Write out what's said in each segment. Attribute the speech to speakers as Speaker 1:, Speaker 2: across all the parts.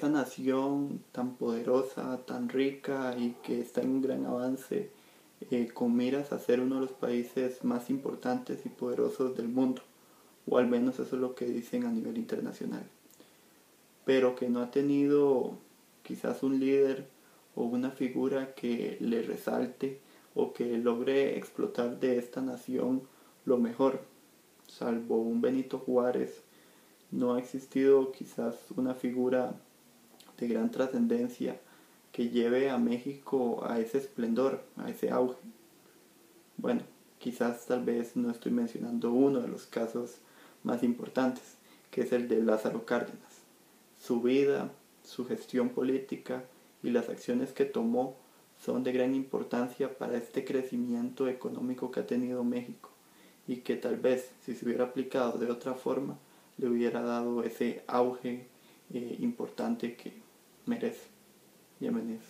Speaker 1: esa nación tan poderosa, tan rica y que está en un gran avance, con miras a ser uno de los países más importantes y poderosos del mundo, o al menos eso es lo que dicen a nivel internacional, pero que no ha tenido quizás un líder o una figura que le resalte o que logre explotar de esta nación lo mejor. Salvo un Benito Juárez, no ha existido quizás una figura de gran trascendencia que lleve a México a ese esplendor, a ese auge. Bueno, quizás tal vez no estoy mencionando uno de los casos más importantes, que es el de Lázaro Cárdenas. Su vida, su gestión política y las acciones que tomó son de gran importancia para este crecimiento económico que ha tenido México y que tal vez si se hubiera aplicado de otra forma le hubiera dado ese auge importante que merece. Bienvenidos.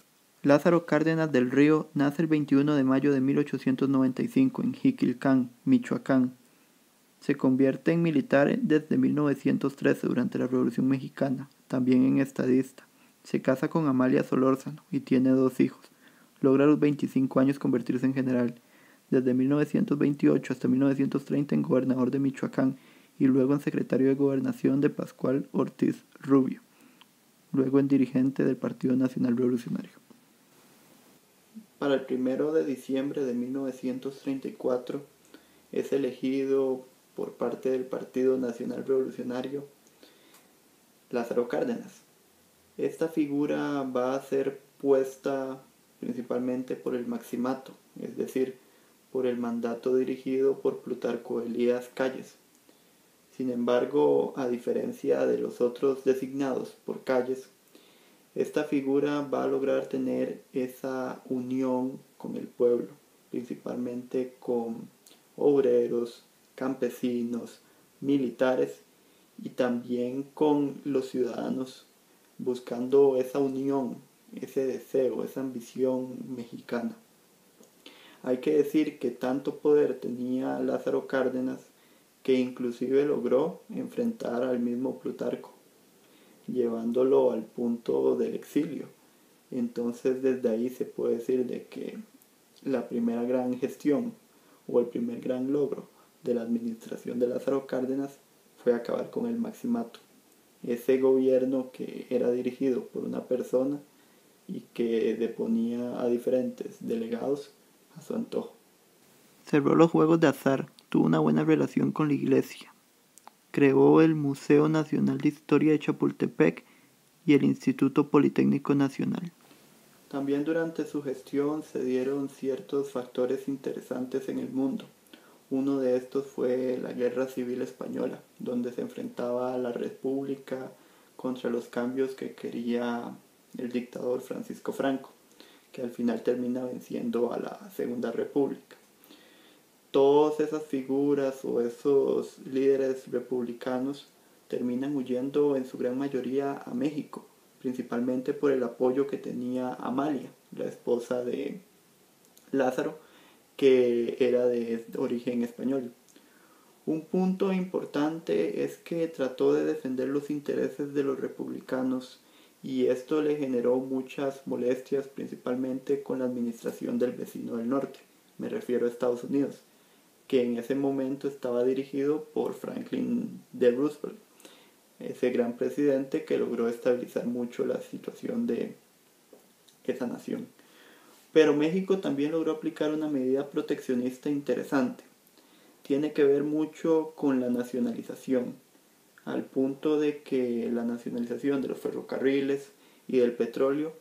Speaker 1: Lázaro Cárdenas del Río nace el 21 de mayo de 1895 en Jiquilcán, Michoacán. Se convierte en militar desde 1913 durante la Revolución Mexicana, también en estadista. Se casa con Amalia Solórzano y tiene 2 hijos. Logra a los 25 años convertirse en general. Desde 1928 hasta 1930 en gobernador de Michoacán y luego en secretario de Gobernación de Pascual Ortiz Rubio. Luego en dirigente del Partido Nacional Revolucionario. Para el 1 de diciembre de 1934 es elegido por parte del Partido Nacional Revolucionario Lázaro Cárdenas. Esta figura va a ser puesta principalmente por el maximato, es decir, por el mandato dirigido por Plutarco Elías Calles. Sin embargo, a diferencia de los otros designados por Calles, esta figura va a lograr tener esa unión con el pueblo, principalmente con obreros, campesinos, militares y también con los ciudadanos, buscando esa unión, ese deseo, esa ambición mexicana. Hay que decir que tanto poder tenía Lázaro Cárdenas que inclusive logró enfrentar al mismo Plutarco, llevándolo al punto del exilio. Entonces desde ahí se puede decir de que la primera gran gestión o el primer gran logro de la administración de Lázaro Cárdenas fue acabar con el maximato, ese gobierno que era dirigido por una persona y que deponía a diferentes delegados a su antojo. Cerró los juegos de azar, tuvo una buena relación con la iglesia. Creó el Museo Nacional de Historia de Chapultepec y el Instituto Politécnico Nacional. También durante su gestión se dieron ciertos factores interesantes en el mundo. Uno de estos fue la Guerra Civil Española, donde se enfrentaba a la República contra los cambios que quería el dictador Francisco Franco, que al final termina venciendo a la Segunda República. Todas esas figuras o esos líderes republicanos terminan huyendo en su gran mayoría a México, principalmente por el apoyo que tenía Amalia, la esposa de Lázaro, que era de origen español. Un punto importante es que trató de defender los intereses de los republicanos y esto le generó muchas molestias, principalmente con la administración del vecino del norte, me refiero a Estados Unidos, que en ese momento estaba dirigido por Franklin D. Roosevelt, ese gran presidente que logró estabilizar mucho la situación de esa nación. Pero México también logró aplicar una medida proteccionista interesante. Tiene que ver mucho con la nacionalización, al punto de que la nacionalización de los ferrocarriles y del petróleo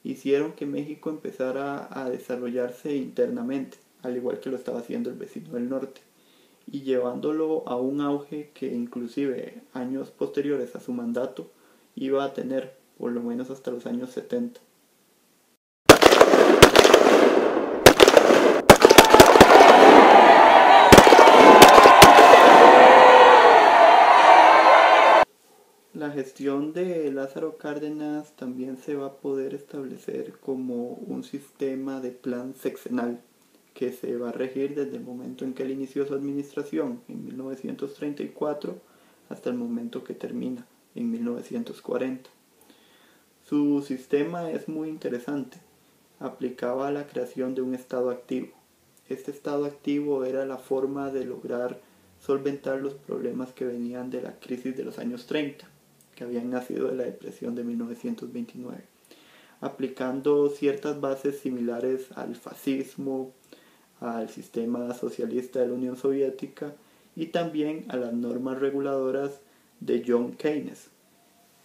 Speaker 1: hicieron que México empezara a desarrollarse internamente, al igual que lo estaba haciendo el vecino del norte, y llevándolo a un auge que inclusive años posteriores a su mandato iba a tener, por lo menos hasta los años 70. La gestión de Lázaro Cárdenas también se va a poder establecer como un sistema de plan sexenal que se va a regir desde el momento en que él inició su administración en 1934 hasta el momento que termina en 1940. Su sistema es muy interesante. Aplicaba la creación de un estado activo. Este estado activo era la forma de lograr solventar los problemas que venían de la crisis de los años 30, que habían nacido de la depresión de 1929, aplicando ciertas bases similares al fascismo, al sistema socialista de la Unión Soviética y también a las normas reguladoras de John Keynes.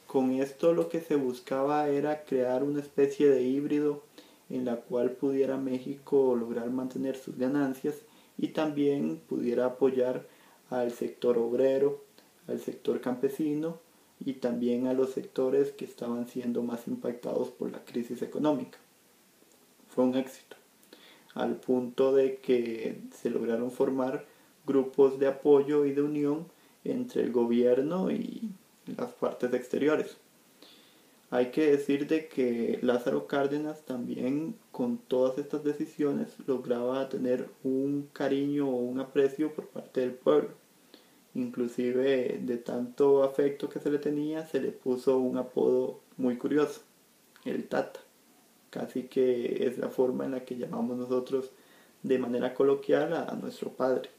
Speaker 1: Con esto lo que se buscaba era crear una especie de híbrido en la cual pudiera México lograr mantener sus ganancias y también pudiera apoyar al sector obrero, al sector campesino y también a los sectores que estaban siendo más impactados por la crisis económica. Fue un éxito, al punto de que se lograron formar grupos de apoyo y de unión entre el gobierno y las partes exteriores. Hay que decir de que Lázaro Cárdenas también con todas estas decisiones lograba tener un cariño o un aprecio por parte del pueblo. Inclusive de tanto afecto que se le tenía, se le puso un apodo muy curioso, el Tata. Casi que es la forma en la que llamamos nosotros de manera coloquial a nuestro padre.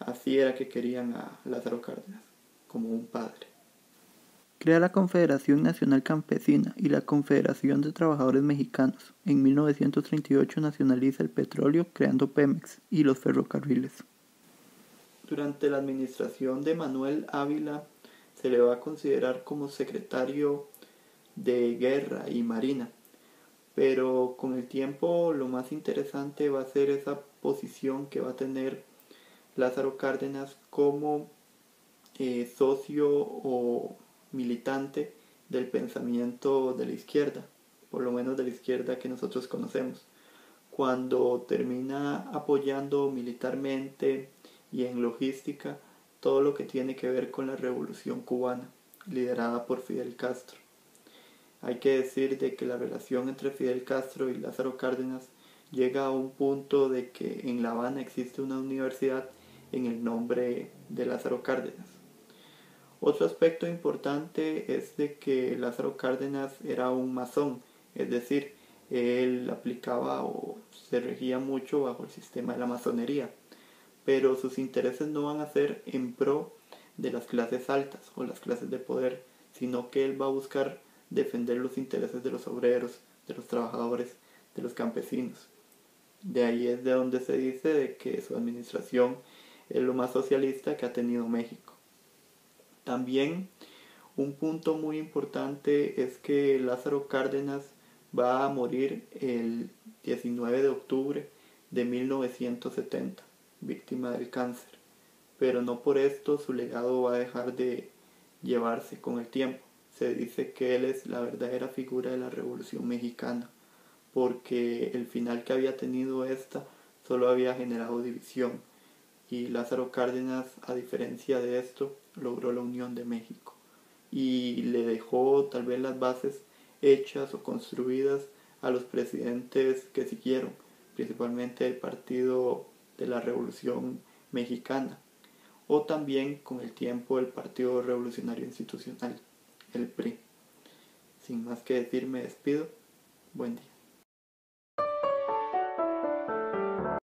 Speaker 1: Así era que querían a Lázaro Cárdenas, como un padre. Crea la Confederación Nacional Campesina y la Confederación de Trabajadores Mexicanos. En 1938 nacionaliza el petróleo creando Pemex y los ferrocarriles. Durante la administración de Manuel Ávila se le va a considerar como secretario de Guerra y Marina, pero con el tiempo lo más interesante va a ser esa posición que va a tener Lázaro Cárdenas como socio o militante del pensamiento de la izquierda, por lo menos de la izquierda que nosotros conocemos, cuando termina apoyando militarmente y en logística todo lo que tiene que ver con la revolución cubana, liderada por Fidel Castro. Hay que decir de que la relación entre Fidel Castro y Lázaro Cárdenas llega a un punto de que en La Habana existe una universidad en el nombre de Lázaro Cárdenas. Otro aspecto importante es de que Lázaro Cárdenas era un masón, es decir, él aplicaba o se regía mucho bajo el sistema de la masonería, pero sus intereses no van a ser en pro de las clases altas o las clases de poder, sino que él va a buscar defender los intereses de los obreros, de los trabajadores, de los campesinos. De ahí es de donde se dice de que su administración es lo más socialista que ha tenido México. También un punto muy importante es que Lázaro Cárdenas va a morir el 19 de octubre de 1970, víctima del cáncer. Pero no por esto su legado va a dejar de llevarse con el tiempo. Se dice que él es la verdadera figura de la Revolución Mexicana, porque el final que había tenido esta solo había generado división. Y Lázaro Cárdenas, a diferencia de esto, logró la unión de México y le dejó tal vez las bases hechas o construidas a los presidentes que siguieron, principalmente el Partido de la Revolución Mexicana o también con el tiempo el Partido Revolucionario Institucional, el PRI. Sin más que decir, me despido. Buen día.